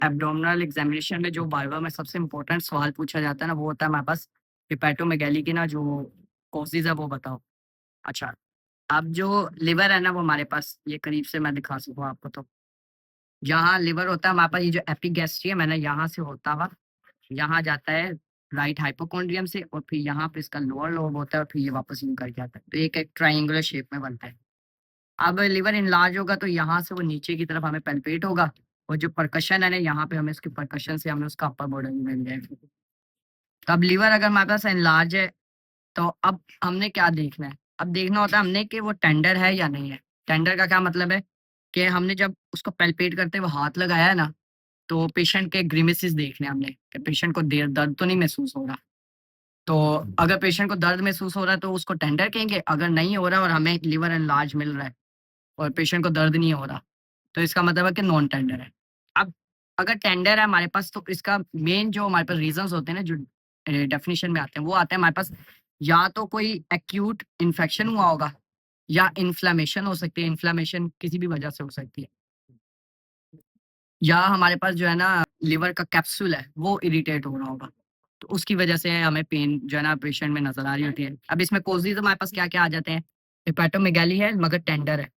Abdominal examination में जो viva में सबसे इम्पोर्टेंट सवाल पूछा जाता है ना, वो होता है हमारे पास हेपेटोमेगाली की ना जो कॉजेज़ है वो बताओ। अच्छा, अब जो लिवर है ना वो हमारे पास ये करीब से मैं दिखा सकूँ आपको तो। जहाँ लिवर होता है हमारे पास ये जो एपिगैस्ट्रियम है ना यहाँ से होता हुआ यहाँ जाता है राइट हाइपोकॉन्ड्रियम से और फिर यहाँ पे इसका लोअर लोब होता है और फिर ये वापस यूँ कर जाता है। तो एक ट्रायंगुलर शेप में बनता है। अब लिवर इनलार्ज होगा तो यहाँ से वो नीचे की तरफ हमें पैल्पेट होगा और जो परकशन है ना यहाँ पे हमें उसके परकशन से हमें उसका अपर बॉर्डर भी मिल जाएगा। तो अब लिवर अगर हमारे पास इनलार्ज है तो अब हमने क्या देखना है? अब देखना होता है हमने कि वो टेंडर है या नहीं है। टेंडर का क्या मतलब है कि हमने जब उसको पैल्पेट करते हुए हाथ लगाया है ना, तो पेशेंट के ग्रीमेसेस देखने हैं हमने कि पेशेंट को दर्द तो नहीं महसूस हो रहा। तो अगर पेशेंट को दर्द महसूस हो रहा है तो उसको टेंडर कहेंगे, अगर नहीं हो रहा और हमें लिवर एनलार्ज मिल रहा है और पेशेंट को दर्द नहीं हो रहा, तो इसका मतलब है कि नॉन टेंडर है। अब अगर टेंडर है हमारे पास तो इसका मेन जो हमारे पास रीज़न्स होते हैं ना जो डेफिनिशन में आते हैं, वो आते हैं हमारे पास या तो कोई एक्यूट इन्फेक्शन हुआ होगा या इन्फ्लेमेशन हो सकती है, इन्फ्लेमेशन किसी भी वजह से हो सकती है। या हमारे पास जो है ना लिवर का कैप्सूल है वो इरिटेट हो रहा होगा। तो उसकी वजह से हमें पेन जो है ना पेशेंट में नज़र आ रही होती है। अब इसमें कॉजेज़ हमारे पास क्या-क्या आ जाते हैं? हेपेटोमेगाली है मगर टेंडर है।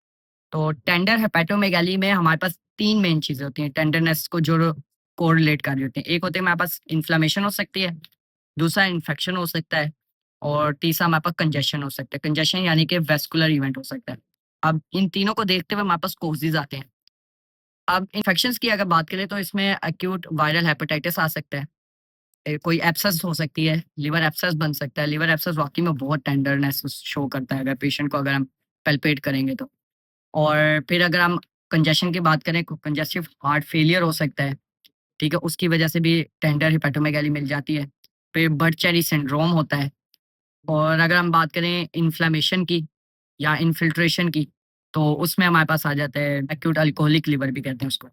तो टेंडर हेपेटोमेगाली में हमारे पास 3 मेन चीज़ें होती हैं टेंडरनेस को जो कोरिलेट कर रही होती हैं। एक होती है हमारे पास इन्फ्लेमेशन हो सकती है, दूसरा इन्फेक्शन हो सकता है और तीसरा हमारे पास कंजेशन हो सकता है। कंजेशन यानी कि वैस्कुलर इवेंट हो सकता है। अब इन तीनों को देखते हुए हमारे पास कॉजेज़ आते हैं। अब इन्फेक्शंस की अगर बात करें तो इसमें एक्यूट वायरल हेपेटाइटिस आ सकता है। कोई एब्सेस हो सकती है, लिवर एब्सेस बन सकता है। लिवर एब्सेस वाक़ई में बहुत टेंडरनेस शो करता है अगर पेशेंट को अगर हम पैल्पेट करेंगे तो। और फिर अगर हम कंजेशन की बात करें, कंजेस्टिव हार्ट फेलियर हो सकता है, ठीक है? उसकी वजह से भी टेंडर हेपेटोमेगाली मिल जाती है। फिर बर्ड-चेरी सिंड्रोम होता है और अगर हम बात करें इन्फ्लेमेशन की या इन्फिल्ट्रेशन की, तो उसमें हमारे पास आ जाता है एक्यूट अल्कोहलिक लिवर भी कहते हैं उसको।